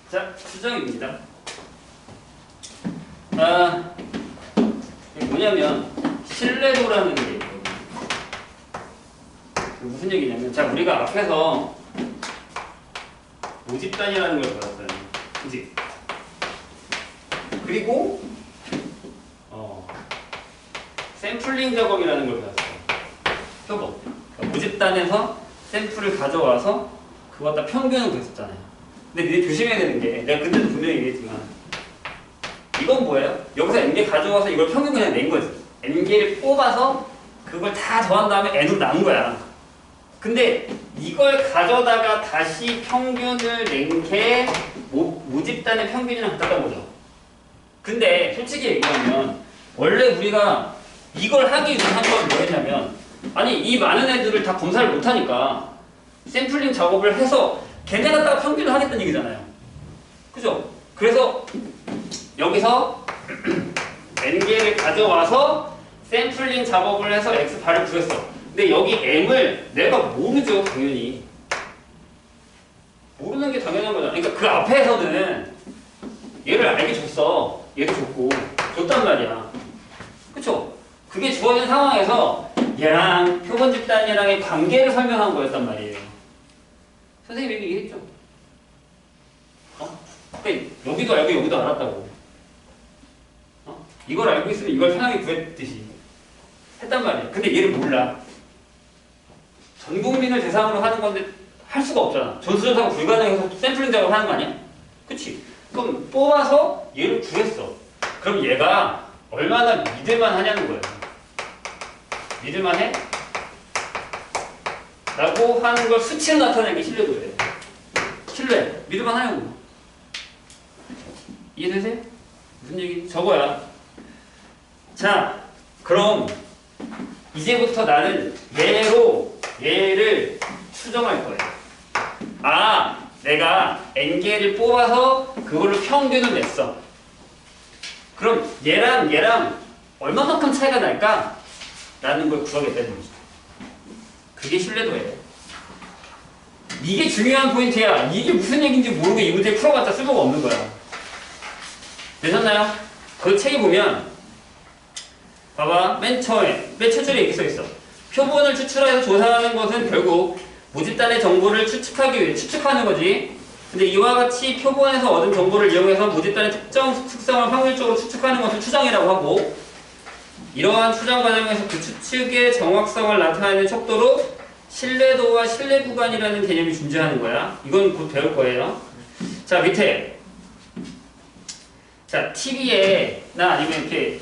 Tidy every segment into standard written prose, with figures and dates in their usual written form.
자, 수정입니다. 이게 뭐냐면 신뢰도라는 게 있거든요. 무슨 얘기냐면, 자, 우리가 앞에서 모집단이라는 걸 받았잖아요. 그지? 그리고 샘플링 작업이라는 걸 배웠어요. 표본. 그러니까 모집단에서 샘플을 가져와서 그거 갖다 평균을 구했었잖아요. 근데 니네 조심해야 되는 게, 내가 그때도 분명히 얘기했지만, 이건 뭐예요? 여기서 n개 가져와서 이걸 평균 그냥 낸 거지. n개를 뽑아서 그걸 다 더한 다음에 n으로 나눈 거야. 근데 이걸 가져다가 다시 평균을 낸 게 모집단의 평균이랑 같았던 거죠. 근데 솔직히 얘기하면 원래 우리가 이걸 하기 위해서 한 건 뭐였냐면, 아니 이 많은 애들을 다 검사를 못하니까 샘플링 작업을 해서 걔네 갖다가 평균을 하겠다는 얘기잖아요. 그죠? 그래서 여기서 n개를 가져와서 샘플링 작업을 해서 x바를 구했어. 근데 여기 m을 내가 모르죠, 당연히. 모르는 게 당연한 거잖아. 그러니까 그 앞에서는 얘를 알게 줬어. 얘도 줬고 줬단 말이야. 그쵸? 그게 주어진 상황에서 얘랑 표본 집단이랑의 관계를 설명한 거였단 말이에요. 선생님이 얘기했죠. 그러니까 여기도 알고 여기도 알았다고. 이걸 알고 있으면 이걸 편하게 구했듯이 했단 말이에요. 근데 얘를 몰라. 전 국민을 대상으로 하는 건데 할 수가 없잖아. 전수조사가 불가능해서 샘플링 작업을 하는 거 아니야? 그치? 그럼 뽑아서 얘를 구했어. 그럼 얘가 얼마나 믿을만 하냐는 거예요. 믿을만 해? 라고 하는 걸 수치로 나타내는 게 신뢰도예요. 신뢰. 믿을만 하냐고. 이해되세요? 무슨 얘기? 저거야. 자, 그럼 이제부터 나는 얘를 추정할 거예요. 아, 내가 n개를 뽑아서 그걸로 평균을 냈어. 그럼 얘랑 얼마만큼 차이가 날까? 라는 걸 구하겠다는 거죠. 그게 신뢰도예요. 이게 중요한 포인트야. 이게 무슨 얘기인지 모르고 이 문제 풀어봤자 쓸모가 없는 거야. 되셨나요? 그 책에 보면 봐봐. 맨 처음에, 맨 첫 줄에 이렇게 써있어. 표본을 추출해서 조사하는 것은 결국 모집단의 정보를 추측하기 위해 추측하는 거지. 근데 이와 같이 표본에서 얻은 정보를 이용해서 모집단의 특정 특성을 확률적으로 추측하는 것을 추정이라고 하고, 이러한 추정 과정에서 그 추측의 정확성을 나타내는 척도로 신뢰도와 신뢰 구간이라는 개념이 존재하는 거야. 이건 곧 배울 거예요. 자, 밑에. 자, TV에나 아니면 이렇게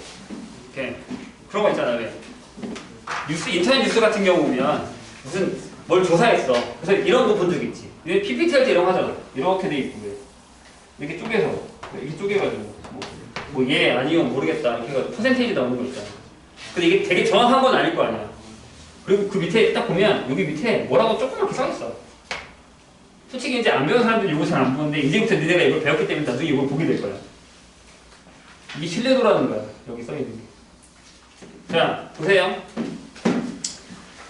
그런 거 있잖아. 왜? 인터넷 뉴스 같은 경우 보면 무슨 뭘 조사했어. 그래서 이런 거 본 적 있지. PPT 할 때 이런 거 하잖아. 이렇게 돼 있고, 이렇게 쪼개서, 이렇게 쪼개가지고, 얘 아니면 모르겠다. 이렇게 해가지고 퍼센테이지 나오는 거 있잖아. 근데 이게 되게 정확한 건 아닐 거 아니야. 그리고 그 밑에 딱 보면 여기 밑에 뭐라고 조그맣게 써있어. 솔직히 이제 안 배운 사람들이 이거 잘 안 보는데 이제부터 너네가 이걸 배웠기 때문에 나중에 이걸 보게 될 거야. 이게 신뢰도라는 거야. 여기 써있는 게. 자, 보세요.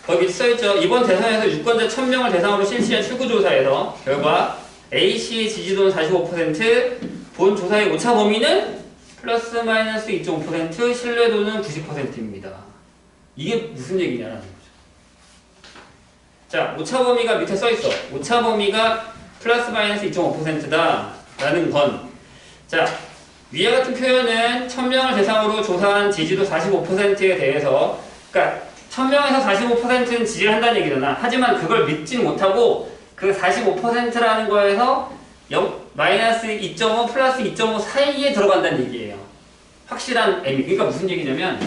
거기 써있죠. 이번 대선에서 유권자 1000명을 대상으로 실시한 출구조사에서 결과 A씨의 지지도는 45%, 본 조사의 오차 범위는 플러스 마이너스 2.5%, 신뢰도는 90%입니다. 이게 무슨 얘기냐라는 거죠. 자, 오차 범위가 밑에 써있어. 오차 범위가 플러스 마이너스 2.5%다 라는 건, 자, 위와 같은 표현은 1000명을 대상으로 조사한 지지도 45%에 대해서, 그러니까 1000명에서 45%는 지지를 한다는 얘기잖아. 하지만 그걸 믿지 못하고 그 45%라는 거에서 마이너스 2.5 플러스 2.5 사이에 들어간다는 얘기예요. 확실한 M이. 그러니까 무슨 얘기냐면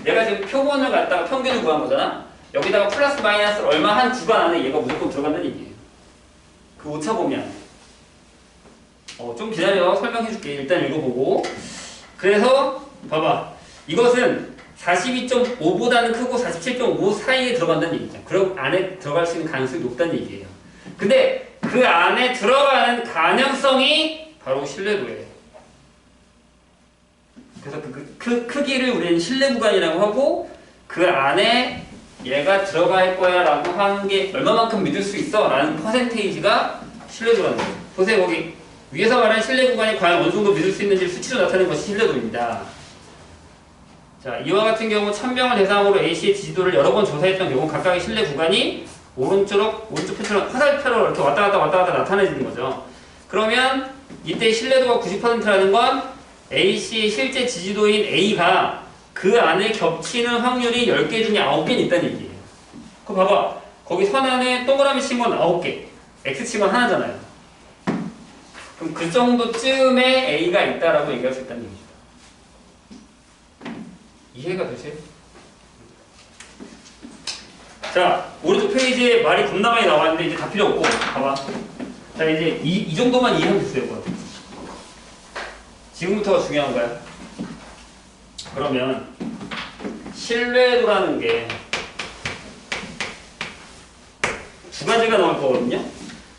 내가 지금 표본을 갖다가 평균을 구한 거잖아. 여기다가 플러스 마이너스 얼마 한 구간 안에 얘가 무조건 들어간다는 얘기예요. 그 오차 범위 안에. 좀 기다려. 설명해 줄게. 일단 읽어보고. 그래서 봐봐. 이것은 42.5보다는 크고 47.5 사이에 들어간다는 얘기죠. 그 안에 들어갈 수 있는 가능성이 높다는 얘기예요. 근데 그 안에 들어가는 가능성이 바로 신뢰도예요. 그래서 그 크기를 우리는 신뢰 구간이라고 하고, 그 안에 얘가 들어갈 거야 라고 하는 게 얼마만큼 믿을 수 있어 라는 퍼센테이지가 신뢰도라는 거예요. 보세요. 거기 위에서 말한 신뢰 구간이 과연 어느 정도 믿을 수 있는지 수치로 나타내는 것이 신뢰도입니다. 자, 이와 같은 경우 1000명을 대상으로 A씨의 지지도를 여러 번 조사했던 경우 각각의 신뢰 구간이 오른쪽 표처럼 화살표로 이렇게 왔다 갔다 나타내지는 거죠. 그러면 이때 신뢰도가 90%라는 건 A씨의 실제 지지도인 A가 그 안에 겹치는 확률이 10개 중에 9개는 있다는 얘기예요. 그거 봐봐. 거기 선 안에 동그라미 친 건 9개, X 친 건 하나잖아요. 그럼 그 정도쯤에 A가 있다라고 얘기할 수 있다는 얘기죠. 이해가 되세요? 자, 오른쪽 페이지에 말이 겁나 많이 나왔는데 이제 다 필요 없고 봐봐. 자, 이제 이 정도만 이해하면 됐어요. 이거. 지금부터가 중요한 거야. 그러면 신뢰도라는 게 두 가지가 나올 거거든요.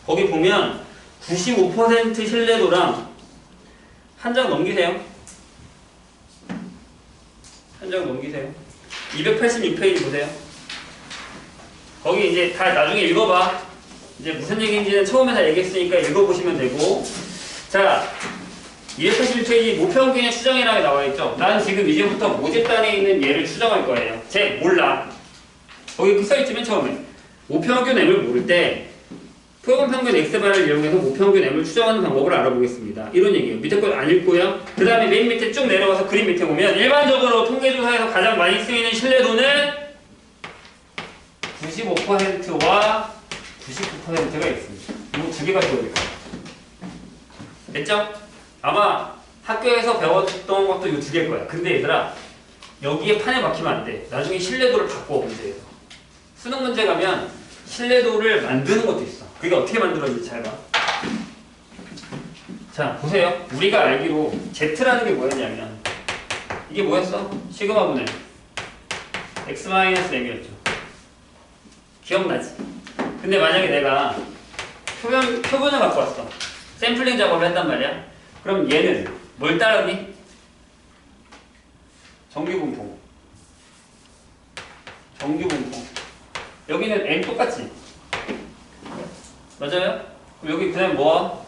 거기 보면 95% 신뢰도랑 한 장 넘기세요. 한 장 넘기세요. 286페이지 보세요. 거기 이제 다 나중에 읽어봐. 이제 무슨 얘기인지는 처음에 다 얘기했으니까 읽어보시면 되고. 자, 286페이지 모평균의 추정이라고 나와있죠. 난 지금 이제부터 모집단에 있는 얘를 추정할 거예요. 쟤 몰라. 거기 써있지 맨 처음에. 모평균 M을 모를 때 표본평균 X바를 이용해서 모평균 M을 추정하는 방법을 알아보겠습니다. 이런 얘기예요. 밑에 거 안 읽고요. 그 다음에 맨 밑에 쭉 내려가서 그림 밑에 보면 일반적으로 통계조사에서 가장 많이 쓰이는 신뢰도는 95%와 99%가 있습니다. 이 두 개가 들어올 거예요. 됐죠? 아마 학교에서 배웠던 것도 이 두 개일 거야. 근데 얘들아, 여기에 판에 막히면 안 돼. 나중에 신뢰도를 바꿔, 문제에서. 수능 문제 가면 신뢰도를 만드는 것도 있어. 그게 어떻게 만들어질지 잘 봐. 자, 보세요. 우리가 알기로 Z라는 게 뭐였냐면 이게 뭐였어? 시그마분의 X-M이었죠. 기억나지? 근데 만약에 내가 표본을 갖고 왔어. 샘플링 작업을 한단 말이야. 그럼 얘는 뭘 따르니? 정규분포. 정규분포. 여기는 M 똑같지? 맞아요? 그럼 여기 그냥 뭐야?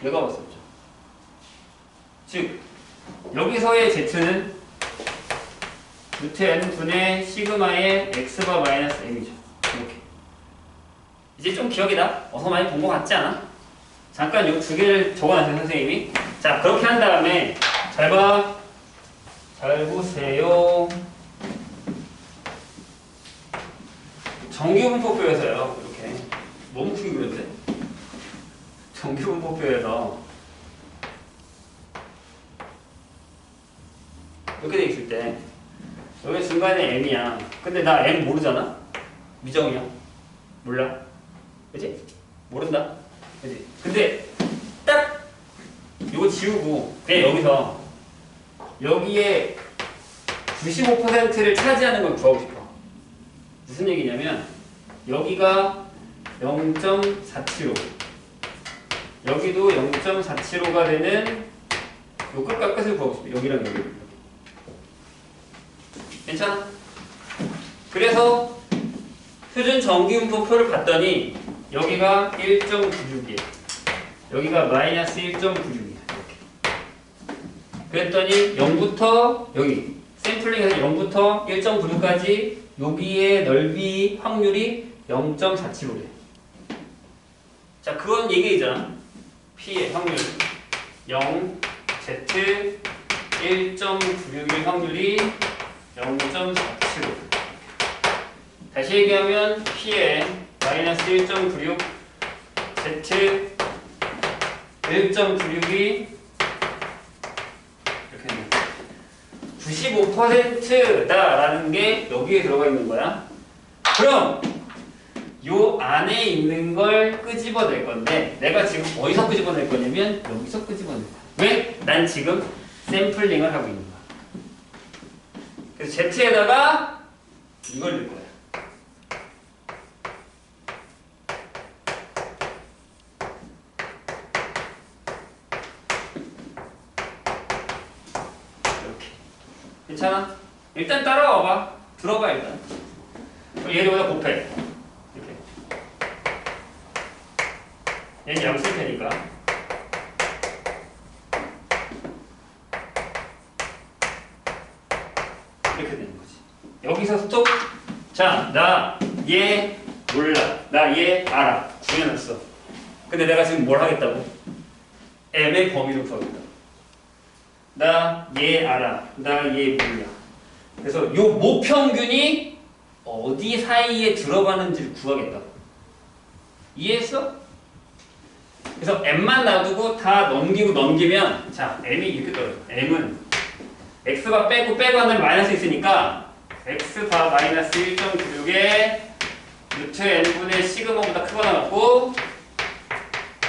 얘가 왔었죠. 즉 여기서의 Z는 루트 N분의 시그마의 X바 마이너스 M이죠. 이렇게. 이제 좀 기억이 나? 어서 많이 본 것 같지 않아? 잠깐 이 두 개를 적어놨어요, 선생님이. 자, 그렇게 한 다음에 잘 봐. 잘 보세요. 정규분포표에서요. 이렇게. 너무 크게 그렸는데? 정규분포표에서 이렇게 돼 있을 때 여기 중간에 M이야. 근데 나 M 모르잖아? 미정이야. 몰라. 그치? 모른다. 그치? 근데 딱 이거 지우고 그냥 여기서 여기에 95%를 차지하는 걸 구하고 싶어. 무슨 얘기냐면 여기가 0.475 여기도 0.475가 되는 요 끝과 끝을 구하고 싶어. 여기랑 여기. 괜찮아? 그래서 표준 정규분포표를 봤더니 여기가 1.96이에요. 여기가 마이너스 1.96이에요. 그랬더니 0부터 여기 샘플링에서 0부터 1.96까지 여기의 넓이 확률이 0.475래. 자, 그건 얘기잖아. P의 확률 0, Z 1.96의 확률이 0.475. 다시 얘기하면 P의 마이너스 1.96 Z 1.96이 95%다라는 게 여기에 들어가 있는 거야. 그럼 요 안에 있는 걸 끄집어낼 건데 내가 지금 어디서 끄집어낼 거냐면 여기서 끄집어낼 거야. 왜? 난 지금 샘플링을 하고 있는 거야. 그래서 Z에다가 이걸 넣을 거야. 괜찮아? 일단 따라와봐. 들어봐 일단. 얘를 여기다 곱해. 이렇게. 얘는 양수일 테니까. 이렇게 되는 거지. 여기서 스톱. 자, 나 얘 몰라. 나 얘 알아. 구해놨어. 근데 내가 지금 뭘 하겠다고? M의 범위를 구하겠다. 나 얘 알아. 나 얘 몰라. 그래서 요 모평균이 어디 사이에 들어가는지를 구하겠다고. 이해했어? 그래서 M만 놔두고 다 넘기면 자, M이 이렇게 떨어져. M은 X바 빼고 하는 마이너스 있으니까 X바 마이너스 1.96에 루트 N분의 시그마보다 크거나 같고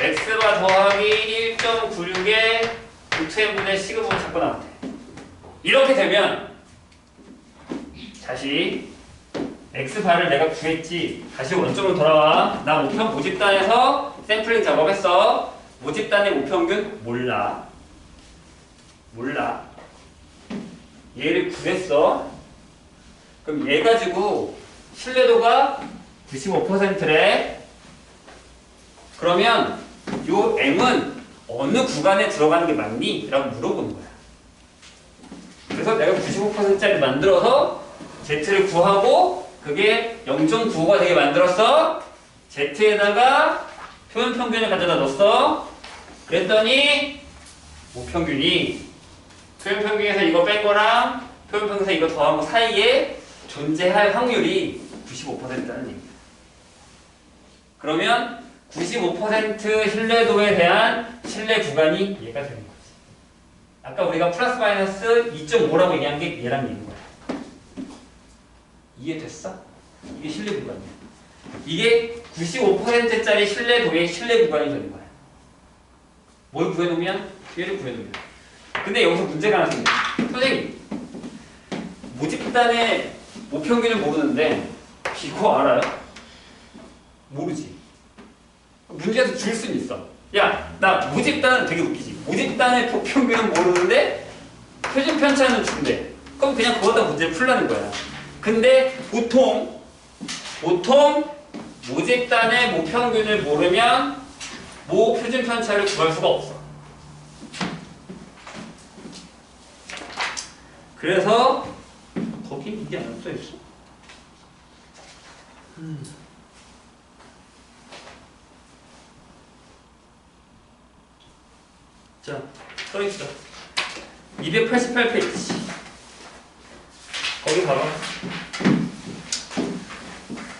X바 더하기 1.96에 루트 N분의 시그마보다 작거나 같아. 이렇게 되면 다시 X바를 내가 구했지. 다시 원점으로 돌아와. 나 모평 모집단에서 샘플링 작업했어. 모집단의 모평균 몰라. 얘를 구했어. 그럼 얘 가지고 신뢰도가 95%래. 그러면 요 M은 어느 구간에 들어가는 게 맞니? 라고 물어보는 거야. 그래서 내가 95%짜리 만들어서 Z를 구하고 그게 0.95가 되게 만들었어. Z에다가 표현평균을 가져다 넣었어. 그랬더니 모평균이 표현평균에서 이거 뺀 거랑 표현평균에서 이거 더한 거 사이에 존재할 확률이 95%라는 얘기야. 그러면 95% 신뢰도에 대한 신뢰 구간이 얘가 되는 거지. 아까 우리가 플러스 마이너스 2.5라고 얘기한 게 얘랑 얘기인 거야. 이해됐어? 이게 신뢰 구간이야. 이게 95%짜리 신뢰도의 신뢰 구간이 되는 거야. 뭘 구해놓으면? 얘를 구해놓으면. 근데 여기서 문제가 하나 생겨. 선생님, 모집단의 모평균을 모르는데 이거 알아요? 모르지. 문제에서 줄 수는 있어. 야, 나 모집단은 되게 웃기지. 모집단의 모평균은 모르는데 표준 편차는 준대. 그럼 그냥 그거다 문제를 풀라는 거야. 근데 보통 모집단의 모평균을 모르면 모 표준 편차를 구할 수가 없어. 그래서 거기 이게 안 써있어. 자, 써있어. 288페이지. 거기 봐봐.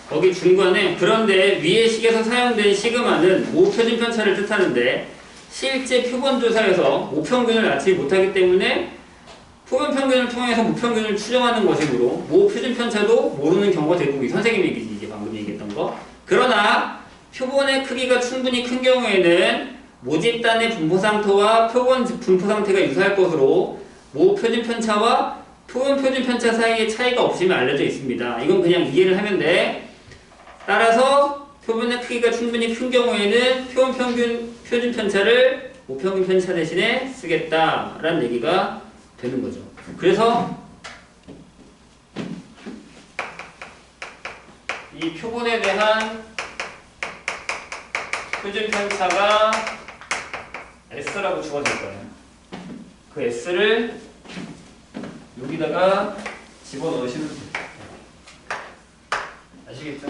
거기 중간에 그런데 위의 식에서 사용된 시그마는 모표준 편차를 뜻하는데 실제 표본 조사에서 모평균을 낳지 못하기 때문에 표본 평균을 통해서 모평균을 추정하는 것이므로 모표준 편차도 모르는 경우가 대부분이 선생님 얘기지. 이게 방금 얘기했던 거. 그러나 표본의 크기가 충분히 큰 경우에는 모집단의 분포 상태와 표본 분포 상태가 유사할 것으로 모표준 편차와 표본 표준 편차 사이에 차이가 없음이 알려져 있습니다. 이건 그냥 이해를 하면 돼. 따라서 표본의 크기가 충분히 큰 경우에는 표본 평균 표준 편차를 모평균 편차 대신에 쓰겠다라는 얘기가 되는 거죠. 그래서 이 표본에 대한 표준 편차가 S라고 주어질 거예요. 그 S를 여기다가 집어넣으시면 돼요. 아시겠죠?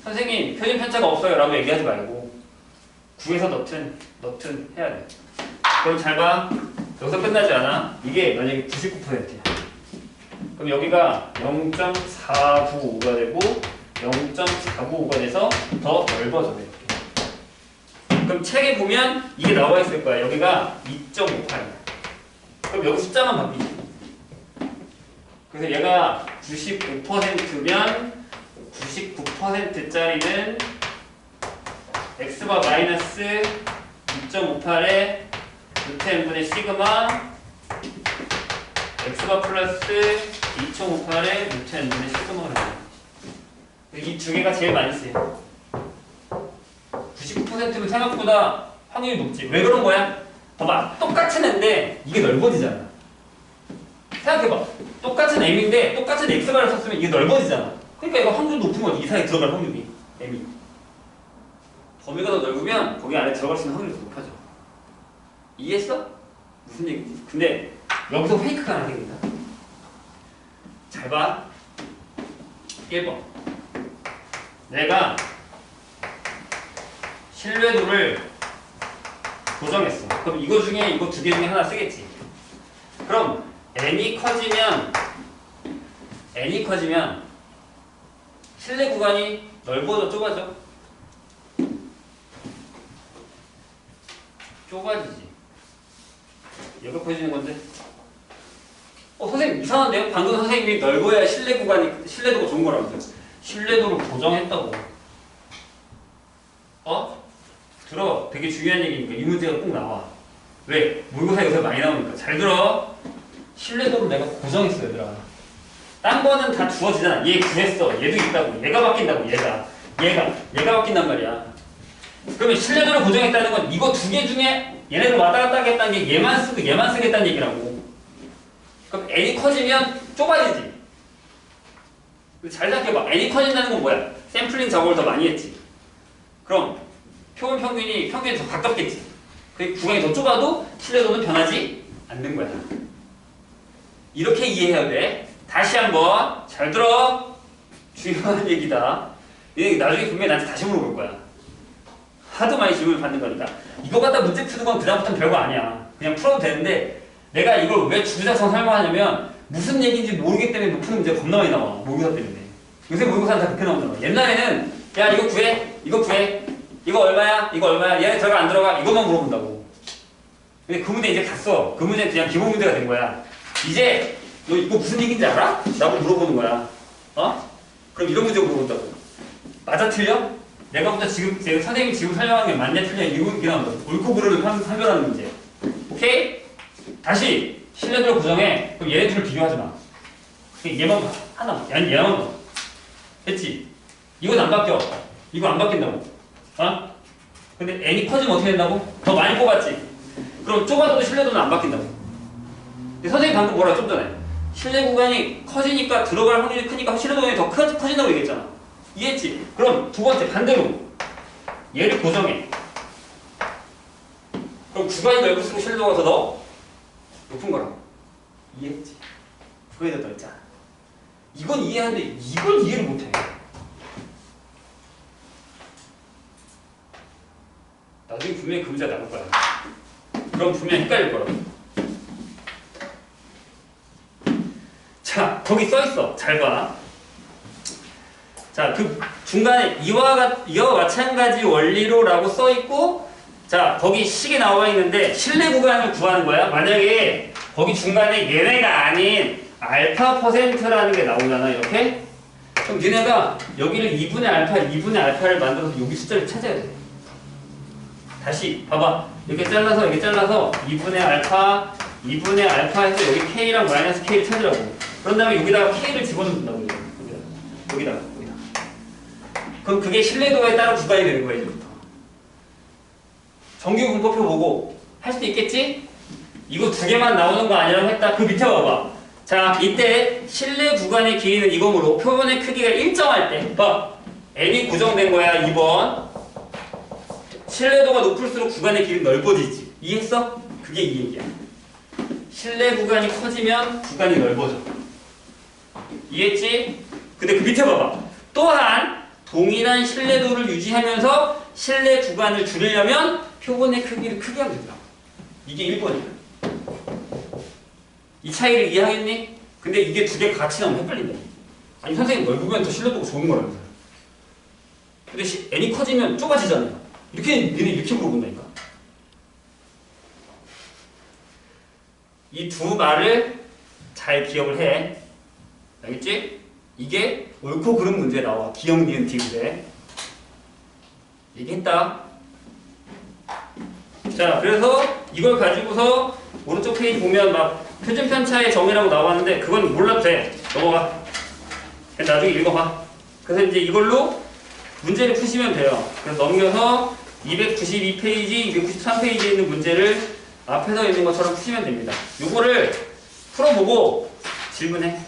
선생님, 표준 편차가 없어요 라고 얘기하지 말고 구해서 넣든 해야 돼. 그럼 잘 봐. 여기서 끝나지 않아. 이게 만약에 99%야. 그럼 여기가 0.495가 되고 0.495가 돼서 더 넓어져. 이렇게. 그럼 책에 보면 이게 나와 있을 거야. 여기가 2.58이야. 그럼 여기 숫자만 바뀌지. 그래서 얘가 95%면 99%짜리는 X바 마이너스 2.58에 루트 n분의 시그마 X바 플러스 2.58에 루트 n분의 시그마가 나와요. 이 두 개가 제일 많이 쓰여요. 99%면 생각보다 확률이 높지. 왜 그런 거야? 봐봐. 똑같은 애인데 이게 넓어지잖아. 생각해봐. 똑같은 M인데 똑같은 X바를 썼으면 이게 넓어지잖아. 그러니까 이거 확률 높은 건 이 사이에 들어갈 확률이 M이. 범위가 더 넓으면 거기 안에 들어갈 수 있는 확률이 더 높아져. 이해했어? 무슨 얘기지? 근데 여기서 페이크가 하나 생긴다. 잘 봐. 1번. 내가 신뢰도를 고정했어. 그럼 이거 중에 이거 두 개 중에 하나 쓰겠지. 그럼 n이 커지면 신뢰 구간이 넓어져 좁아져? 좁아지지. 얘가 커지는 건데. 선생님 이상한데요? 방금 선생님이 넓어야 신뢰도가 좋은 거라면서요. 신뢰도를 고정했다고. 들어. 되게 중요한 얘기니까 이 문제가 꼭 나와. 왜? 모의고사 요새 많이 나오니까. 잘 들어. 신뢰도를 내가 고정했어 얘들아. 딴 거는 다 주어지잖아. 얘 구했어. 얘도 있다고. 얘가 바뀐다고. 얘가 바뀐단 말이야. 그러면 신뢰도를 고정했다는 건 이거 두 개 중에 얘네들 왔다 갔다 하겠다는 게 얘만 쓰고 얘만 쓰겠다는 얘기라고. 그럼 n이 커지면 좁아지지. 잘 생각해봐. n이 커진다는 건 뭐야? 샘플링 작업을 더 많이 했지. 그럼 표본 평균이 더 가깝겠지. 그 구간이 더 좁아도 신뢰도는 변하지 않는 거야. 이렇게 이해해야 돼. 다시 한번 잘 들어. 중요한 얘기다. 이 나중에 분명히 나한테 다시 물어볼 거야. 하도 많이 질문을 받는 거니까. 이거 갖다 문제 푸는 건 그다음부터는 별거 아니야. 그냥 풀어도 되는데 내가 이걸 왜 주구장창 설명하냐면 무슨 얘기인지 모르기 때문에 못 푸는 문제가 겁나 많이 나와. 모의고사 때문에. 요새 모의고사는 다 그렇게 나온다. 옛날에는 야 이거 구해. 이거 얼마야? 얘 들어가 안 들어가? 이것만 물어본다고. 근데 그 문제 이제 갔어. 그 문제는 그냥 기본 문제가 된 거야. 이제 너 이거 무슨 얘기인지 알아? 라고 물어보는 거야. 그럼 이런 문제 물어본다고. 맞아 틀려? 내가 먼저 선생님이 지금 설명한 게 맞냐 틀냐 이게 나온다. 옳고 그르를 판별하는 문제. 오케이? 다시 신뢰도를 고정해. 그럼 얘네들을 비교하지 마. 얘만 봐. 하나. 얘만 봐. 됐지? 이건 안 바뀌어. 이거 안 바뀐다고. 근데 n이 커지면 어떻게 된다고? 더 많이 뽑았지? 그럼 좁아져도 신뢰도는 안 바뀐다고. 근데 선생님 방금 뭐라 좀 전에 신뢰 구간이 커지니까 들어갈 확률이 크니까 신뢰도가 더 커진다고 얘기했잖아. 이해했지? 그럼 두 번째 반대로 얘를 고정해. 그럼 구간이 넓을수록 신뢰도가 더 높은 거라고. 이해했지? 그거에 대해 넓잖아. 이건 이해하는데 이걸 이해를 못해. 나중에 분명히 그 문제가 나올 거야. 그럼 분명히 헷갈릴 거라고. 자, 거기 써있어. 잘 봐. 자, 그 중간에 이와 마찬가지 원리로 라고 써있고, 자, 거기 식이 나와 있는데 신뢰 구간을 구하는 거야. 만약에 거기 중간에 얘네가 아닌 알파 퍼센트라는 게 나오잖아. 이렇게. 그럼 니네가 여기를 2분의 알파를 만들어서 여기 숫자를 찾아야 돼. 다시 봐봐. 이렇게 잘라서 2분의 알파 해서 여기 K랑 마이너스 K를 찾으라고. 그런 다음에 여기다가 K를 집어넣는다고. 여기다가. 그럼 그게 신뢰도에 따라 구간이 되는 거야, 이제부터. 정규 분포표 보고 할 수도 있겠지? 이거 두 개만 나오는 거 아니라고 했다. 그 밑에 봐봐. 자, 이때 신뢰 구간의 길이는 이거므로 표본의 크기가 일정할 때 봐. n이 고정된 거야, 2번. 신뢰도가 높을수록 구간의 길이 넓어지지. 이해했어? 그게 이 얘기야. 신뢰 구간이 커지면 구간이 넓어져. 이해했지? 근데 그 밑에 봐봐. 또한 동일한 신뢰도를 유지하면서 신뢰 구간을 줄이려면 표본의 크기를 크게 하면 된다. 이게 1번이야. 이 차이를 이해하겠니? 근데 이게 두 개 같이 나오면 헷갈린다. 아니 선생님 넓으면 더 신뢰도가 좋은 거라면서요. 근데 n이 커지면 좁아지잖아요. 이렇게 물어본다니까. 이 두 말을 잘 기억을 해. 알겠지? 이게 옳고 그른 문제에 나와. 기억, 니은, 디귿에. 얘기했다. 자, 그래서 이걸 가지고서 오른쪽 페이지 보면 막 표준 편차의 정의라고 나왔는데 그건 몰라도 돼. 넘어가. 나중에 읽어봐. 그래서 이제 이걸로 문제를 푸시면 돼요. 그래서 넘겨서 292페이지, 293페이지에 있는 문제를 앞에서 있는 것처럼 푸시면 됩니다. 요거를 풀어보고 질문해.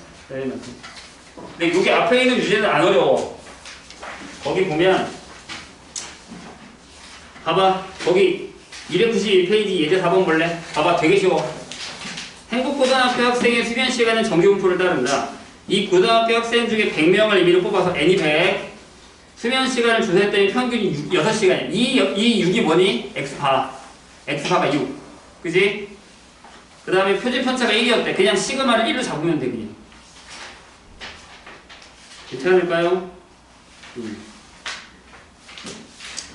근데 여기 앞에 있는 유제는 안 어려워. 거기 보면 봐봐. 거기 291페이지 예제 4번 볼래? 봐봐. 되게 쉬워. 행복고등학교 학생의 수면 시간은 정기분포를 따른다. 이 고등학교 학생 중에 100명을 임의로 뽑아서 n이 100. 수면 시간을 조사했더니 평균이 6시간이야. 이 6이 뭐니? x바가 6. 그지? 그 다음에 표준 편차가 1이었대. 그냥 시그마를 1로 잡으면 돼, 그냥. 괜찮을까요?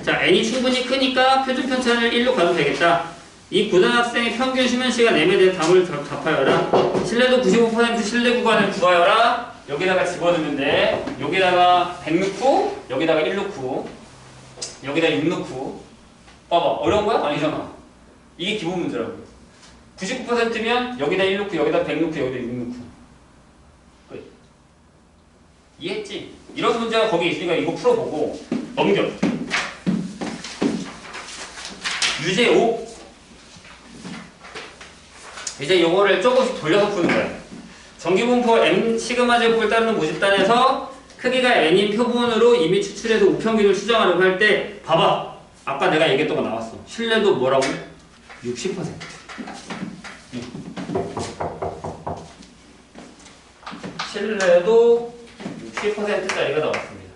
자, n이 충분히 크니까 표준 편차를 1로 가도 되겠다. 이 고등학생의 평균 수면 시간 M에 대해 답을 답하여라. 신뢰도 95% 신뢰 구간을 구하여라. 여기다가 집어넣으면 돼. 여기다가 100 넣고, 여기다가 1 넣고, 여기다가 6 넣고. 봐봐. 어려운 거야? 아니잖아. 이게 기본 문제라고. 99%면 여기다 1 넣고, 여기다 100 넣고, 여기다 6 넣고. 그래. 이해했지? 이런 문제가 거기 있으니까 이거 풀어보고 넘겨. 유제 5. 이제 요거를 조금씩 돌려서 푸는 거야. 정기분포 M 시그마 제곱을 따르는 모집단에서 크기가 n인 표본으로 이미 추출해서 우평균을 수정하려고 할 때 봐봐. 아까 내가 얘기했던 거 나왔어. 신뢰도 뭐라고? 60%. 신뢰도 60%짜리가 나왔습니다.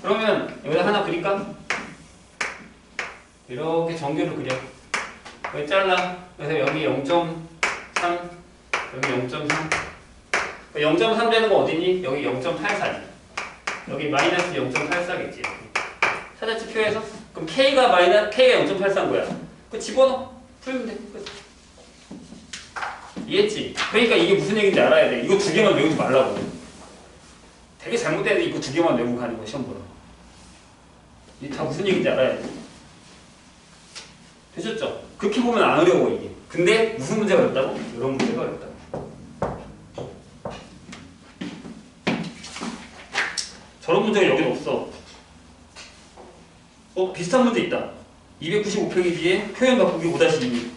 그러면 여기다 하나 그릴까? 이렇게 정규를 그려. 여기 잘라. 그래서 여기 0.3, 여기 0.3. 0.3 되는 거 어디니? 여기 0.84지. 여기 마이너스 0.84겠지. 사자치 표에서. 그럼 K가 0.84인 거야. 그 집어넣어. 풀면 돼. 끝. 이해했지? 그러니까 이게 무슨 얘기인지 알아야 돼. 이거 두 개만 외우지 말라고. 되게 잘못되는데 이거 두 개만 외우고 가는 거야, 시험 보러. 이게 다 무슨 얘기인지 알아야 돼. 되셨죠? 그렇게 보면 안 어려워 이게. 근데 무슨 문제가 어렵다고? 이런 문제가 어렵다고. 저런 문제가 여기는 없어. 비슷한 문제 있다. 295페이지에 표현 바꾸기 5-2.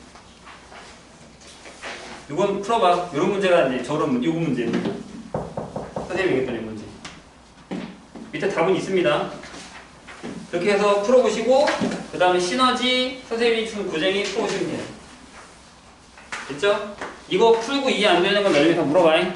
이건 풀어봐. 이런 문제가 아니에요. 저런 이거 문제. 선생님이 얘기했던 이 문제. 밑에 답은 있습니다. 그렇게 해서 풀어보시고 그 다음에 시너지 선생님이 준 고쟁이 풀어보시면 돼요. 됐죠? 이거 풀고 이해 안 되는 건 나중에 다 물어봐잉.